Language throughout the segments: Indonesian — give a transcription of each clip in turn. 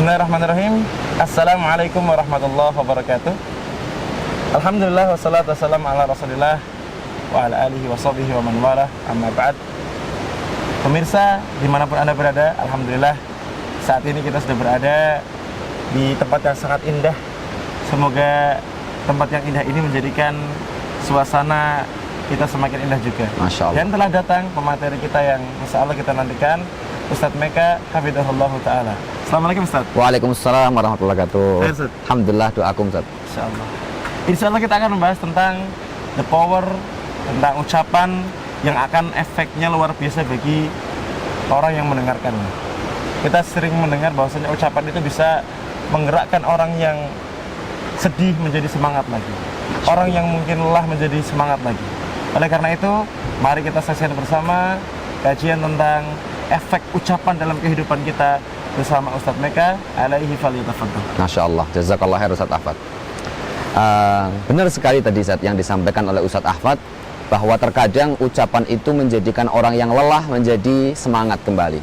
Bismillahirrahmanirrahim. Assalamualaikum warahmatullahi wabarakatuh. Alhamdulillah wassalatu wassalamu ala rasulillah wa ala alihi wa sahbihi wa man walah, amma ba'd. Pemirsa dimanapun Anda berada, alhamdulillah saat ini kita sudah berada di tempat yang sangat indah. Semoga tempat yang indah ini menjadikan suasana kita semakin indah juga. Masya Allah. Dan telah datang pemateri kita yang insya Allah kita nantikan, Ustadz Meka Hafidhahullah Ta'ala. Assalamualaikum Ustadz. Waalaikumsalam warahmatullahi wabarakatuh. Baik, Ustadz. Alhamdulillah, doakum Ustadz. Insya Allah kita akan membahas tentang the power, tentang ucapan yang akan efeknya luar biasa bagi orang yang mendengarkannya. Kita sering mendengar bahwasanya ucapan itu bisa menggerakkan orang yang sedih menjadi semangat lagi, orang yang mungkin lelah menjadi semangat lagi. Oleh karena itu, mari kita saksikan bersama kajian tentang efek ucapan dalam kehidupan kita bersama Ustadz Meka alaihi falyatafadhal. Masya Allah, jazakallah khair Ustadz Ahfad. Benar sekali tadi Ustadz yang disampaikan oleh Ustadz Ahfad, bahwa terkadang ucapan itu menjadikan orang yang lelah menjadi semangat kembali.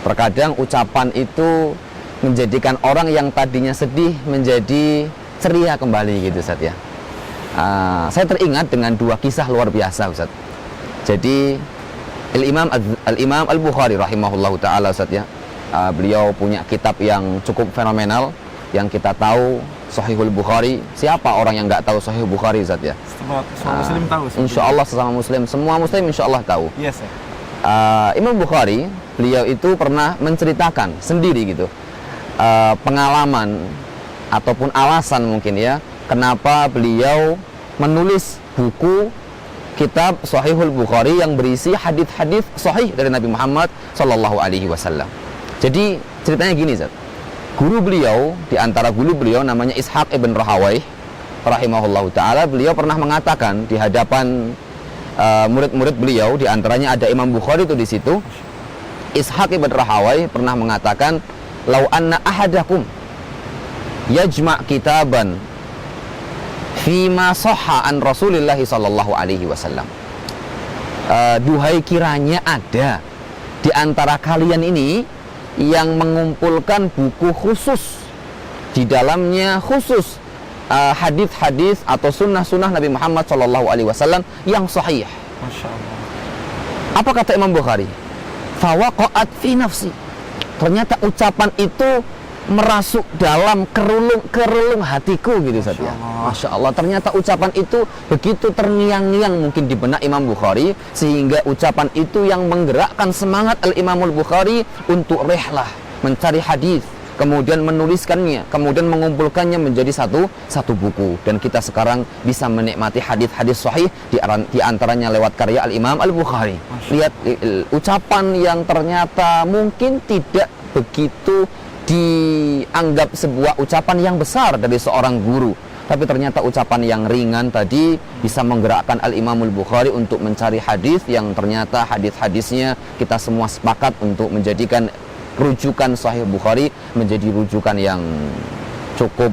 Terkadang ucapan itu menjadikan orang yang tadinya sedih menjadi ceria kembali gitu Ustadz ya. Saya teringat dengan dua kisah luar biasa Ustadz. Jadi Al-Imam Al-Bukhari rahimahullahu ta'ala Ustadz ya, beliau punya kitab yang cukup fenomenal yang kita tahu, Sahihul Bukhari. Siapa orang yang nggak tahu Sahih Bukhari Ustadz ya? Semua muslim tahu. Insya Allah sesama muslim, semua muslim insya Allah tahu. Yes, sir. Imam Bukhari, beliau itu pernah menceritakan sendiri gitu, pengalaman ataupun alasan mungkin ya, kenapa beliau menulis buku kitab Sahihul Bukhari yang berisi hadis-hadis sahih dari Nabi Muhammad Sallallahu Alaihi Wasallam. Jadi ceritanya gini Zat, guru beliau, di antara guru beliau namanya Ishaq ibn Rahawayh rahimahullahu ta'ala, beliau pernah mengatakan di hadapan murid-murid beliau, di antaranya ada Imam Bukhari itu di situ. Ishaq ibn Rahawayh pernah mengatakan, "Lau anna ahadakum yajma' kitaban fima sahha an Rasulillah sallallahu alaihi wasallam." Duhai kiranya ada di antara kalian ini yang mengumpulkan buku khusus, di dalamnya khusus hadis-hadis atau sunnah-sunnah Nabi Muhammad sallallahu alaihi wasallam yang sahih. Masya Allah. Apa kata Imam Bukhari? Fawaqa'at fi nafsi. Ternyata ucapan itu merasuk dalam kerelung hatiku gitu Ustaz ya. Masya Allah, ternyata ucapan itu begitu terngiang-ngiang mungkin di benak Imam Bukhari, sehingga ucapan itu yang menggerakkan semangat Al-Imamul Bukhari untuk rihlah mencari hadis, kemudian menuliskannya, kemudian mengumpulkannya menjadi satu buku. Dan kita sekarang bisa menikmati hadis-hadis sahih di antaranya lewat karya Al-Imam Al-Bukhari. Lihat ucapan yang ternyata mungkin tidak begitu dianggap sebuah ucapan yang besar dari seorang guru, tapi ternyata ucapan yang ringan tadi bisa menggerakkan Al-Imamul Bukhari untuk mencari hadis yang ternyata hadis-hadisnya kita semua sepakat untuk menjadikan rujukan Sahih Bukhari menjadi rujukan yang cukup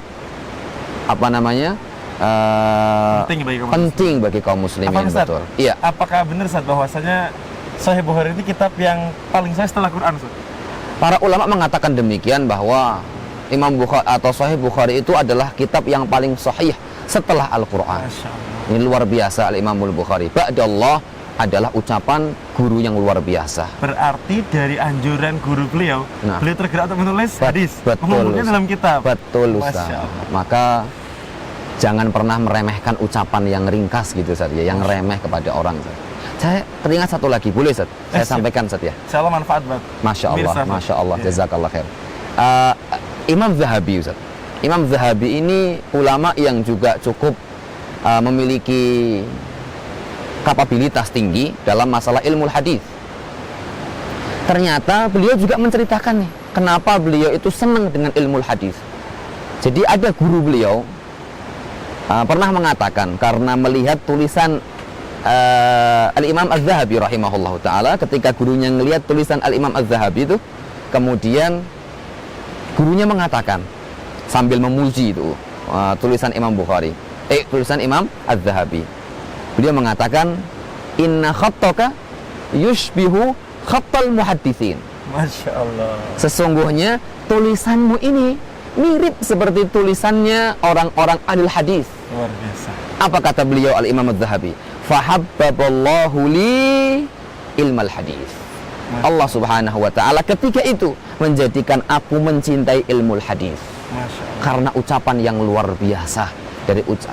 penting bagi kaum muslimin. Betul. Iya. Apakah benar Ustaz bahwasanya Sahih Bukhari ini kitab yang paling sahih setelah Quran Ustaz? Para ulama mengatakan demikian, bahwa Imam Bukhari atau Sahih Bukhari itu adalah kitab yang paling sahih setelah Al-Quran. Ini luar biasa Al-Imamul Bukhari. Ba'dallah adalah ucapan guru yang luar biasa. Berarti dari anjuran guru beliau, beliau tergerak untuk menulis hadis, mengumpulnya dalam kitab. Betul Ustaz. Maka jangan pernah meremehkan ucapan yang ringkas gitu Ustaz ya, yang remeh kepada orang Ustaz. Saya teringat satu lagi, boleh Ustaz? Saya sampaikan Ustaz ya. Insyaallah manfaat banget. Masya Allah, jazakallah khair. Imam Zahabi Ustaz. Imam Zahabi ini ulama yang juga cukup memiliki kapabilitas tinggi dalam masalah ilmu hadis. Ternyata beliau juga menceritakan nih, kenapa beliau itu senang dengan ilmu hadis. Jadi ada guru beliau pernah mengatakan, karena melihat tulisan Al-Imam Az-Zahabi rahimahullahu ta'ala, ketika gurunya melihat tulisan Al-Imam Az-Zahabi itu, kemudian gurunya mengatakan sambil memuji itu tulisan Imam Bukhari, tulisan Imam Az-Zahabi, beliau mengatakan, inna khattaka yushbihu khattal muhaddithin. Masya Allah. Sesungguhnya tulisanmu ini mirip seperti tulisannya orang-orang ahli hadis. Luar biasa. Apa kata beliau Al-Imam Adz-Dzahabi? Fahabbaballahu li ilmal hadis. Allah Subhanahu wa taala ketika itu menjadikan aku mencintai ilmu hadis. Masya Allah. Karena ucapan yang luar biasa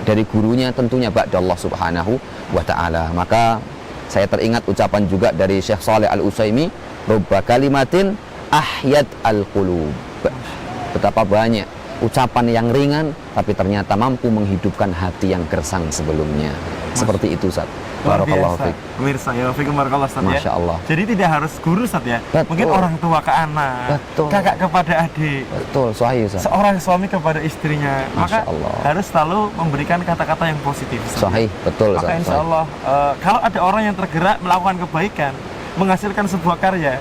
dari gurunya tentunya ba'da Allah Subhanahu wa taala. Maka saya teringat ucapan juga dari Syekh Shalih Al-Utsaimin, rubba kalimatin ahyat al-qulub. Betapa banyak ucapan yang ringan tapi ternyata mampu menghidupkan hati yang gersang sebelumnya. Seperti itu, Ustaz. Barakallahu fiik. Pemirsa, ya fiikum barakallahu Ustaz ya. Masya Allah. Jadi tidak harus guru Ustaz ya. Betul. Mungkin orang tua ke anak, Betul. kakak kepada adik, Betul, sahih, Ustaz. seorang suami kepada istrinya. Masya Maka Allah. harus selalu memberikan kata-kata yang positif Ustaz. Sahih, betul, Maka Ustaz. insya Sahih. Allah kalau ada orang yang tergerak melakukan kebaikan, menghasilkan sebuah karya,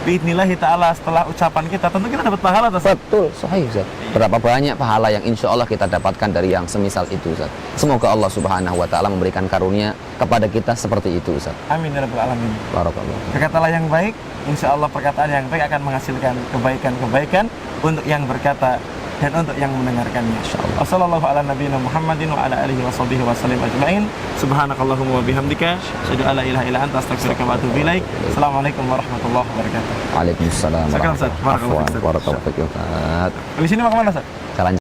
biidnillahi ta'ala setelah ucapan kita, tentu kita dapat pahala Ustaz. Betul, sahih, Ustaz. Berapa banyak pahala yang insya Allah kita dapatkan dari yang semisal itu, Ustaz. Semoga Allah Subhanahu wa taala memberikan karunia kepada kita seperti itu, Ustaz. Amin ya rabbal alamin. Barakallah. Berkatalah yang baik, insya Allah perkataan yang baik akan menghasilkan kebaikan-kebaikan untuk yang berkata dan untuk yang mendengarkannya. Insyaallah. Wassallallahu ala nabiyina Muhammadin wa ala alihi wa sahbihi wa sallim ajma'in. Subhanakallahumma wa bihamdika, asyhadu an la ilaha illa anta, astaghfiruka wa atubu ilaik. Assalamualaikum warahmatullahi wabarakatuh. Waalaikumsalam Silakan, Ustaz. warahmatullahi Barakallahu wabarakatuh. fiik, Ustaz. Barakallahu fiik, Ustaz. Habis ini mau kemana Ustaz?